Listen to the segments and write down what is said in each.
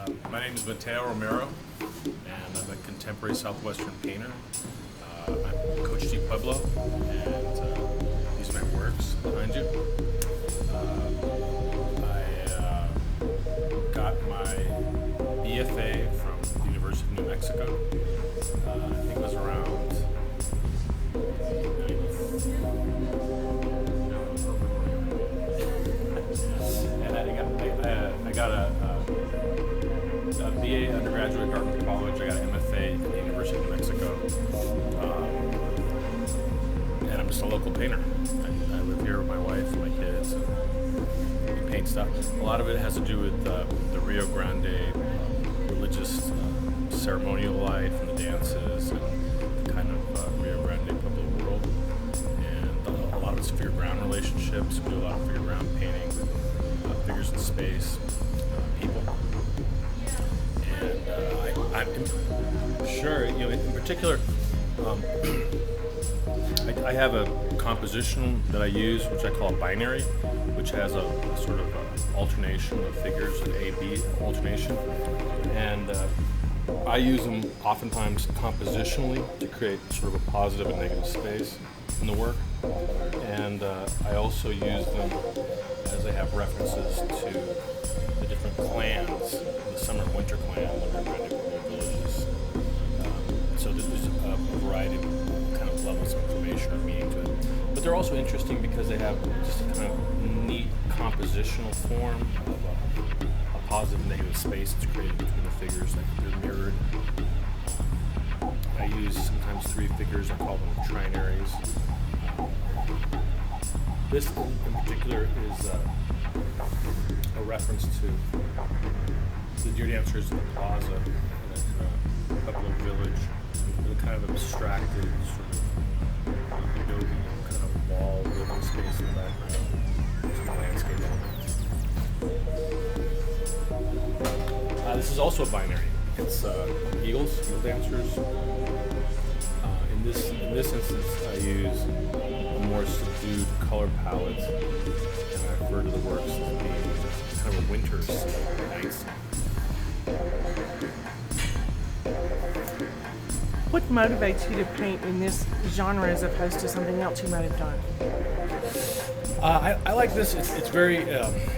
My name is Mateo Romero, and I'm a contemporary Southwestern painter. I'm Coach Di Pueblo, and these are my works behind you. I got my BFA from the University of New Mexico. I think it was around and I got a BA undergraduate at Dartmouth College. I got an MFA at the University of New Mexico. And I'm just a local painter. I live here with my wife and my kids, and we paint stuff. A lot of it has to do with the Rio Grande religious ceremonial life and the dances and the kind of Rio Grande Pueblo world. And a lot of it's figure ground relationships. We do a lot of figure ground painting with figures in space, people. And I'm sure, in particular, I have a composition that I use, which I call a binary, which has a sort of alternation of figures, an A-B alternation. And I use them oftentimes compositionally to create sort of a positive and negative space in the work. And I also use them as I have references to the different clans, the summer and winter clan, the Rio Grande villages. So there's a variety of kind of levels of information or meaning to it. But they're also interesting because they have just a kind of neat compositional form of a positive and negative space that's created between the figures. They're mirrored. I use sometimes three figures. I call them trinaries. This in particular is a reference to the deer dancers in the plaza in a Pueblo village with a kind of abstracted sort of adobe kind of wall living space in the background, some landscape elements. This is also a binary. It's eagle dancers. In this instance, I use a more subdued color palette, and I refer to the works as being kind of a winter night. What motivates you to paint in this genre as opposed to something else you might have done? I like this. It's very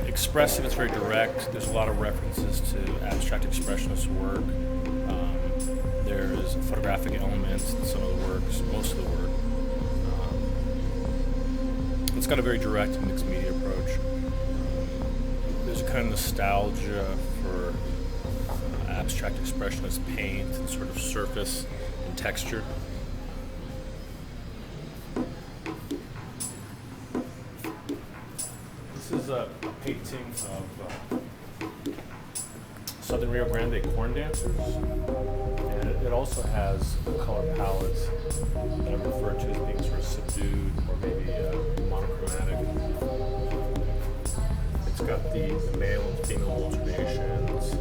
expressive. It's very direct. There's a lot of references to abstract expressionist work. There's a photographic element in some of the works, most of the work. It's got a very direct and mixed media approach. There's a kind of nostalgia for abstract expressionist paint and sort of surface and texture. This is a painting of Southern Rio Grande corn dancers. And it also has a color palette that I refer to as being sort of subdued or maybe monochromatic. It's got the male and female alternations,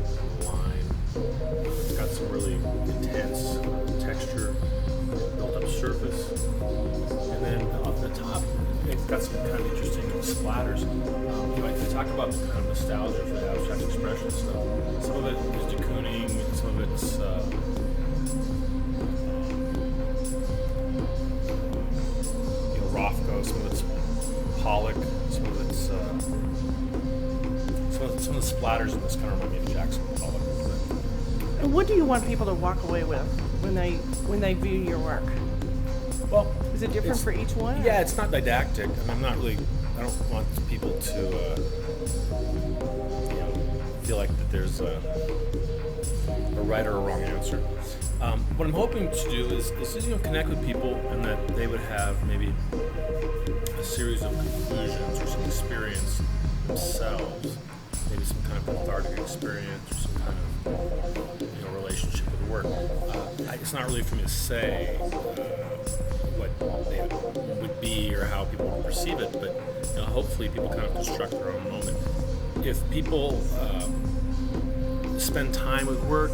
the line. It's got some really intense texture, built up surface. And then up the top, it's got some kind of interesting splatters. I talk about the kind of nostalgia for the abstract expression stuff. Some of it is de Kooning, some of it's Rothko, some of it's Pollock, some of it's some of the splatters in this kind of remind me of Jackson Pollock. And what do you want people to walk away with when they view your work? Well, is it different for each one? Yeah, it's not didactic. I don't want people to feel like that there's a right or a wrong answer. What I'm hoping to do is connect with people, and that they would have maybe a series of conclusions or some experience themselves, maybe some kind of cathartic experience or some kind of relationship with the work. It's not really for me to say what it would be or how people would perceive it, but hopefully people kind of construct their own moment. If people spend time with work,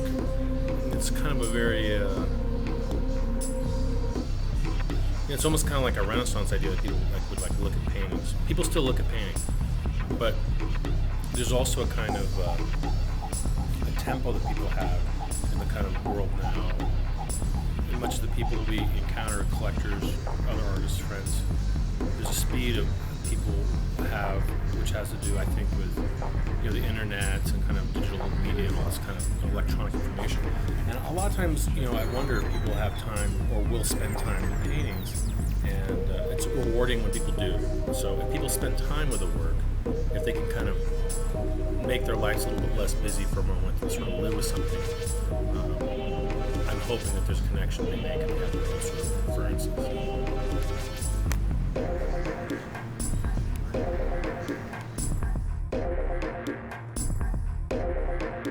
it's kind of a very it's almost kind of like a Renaissance idea that people would like to look at paintings. People still look at painting, but there's also a kind of a tempo that people have in the kind of world now, and much of the people that we encounter, collectors, other artists, friends, there's a speed of people have, which has to do, I think, with the internet and kind of digital media and all this kind of electronic information. And a lot of times, I wonder if people have time or will spend time with paintings, and it's rewarding when people do. So if people spend time with the work, if they can kind of make their lives a little bit less busy for a moment and sort of live with something, I'm hoping that there's a connection they make and they have their own sort of references.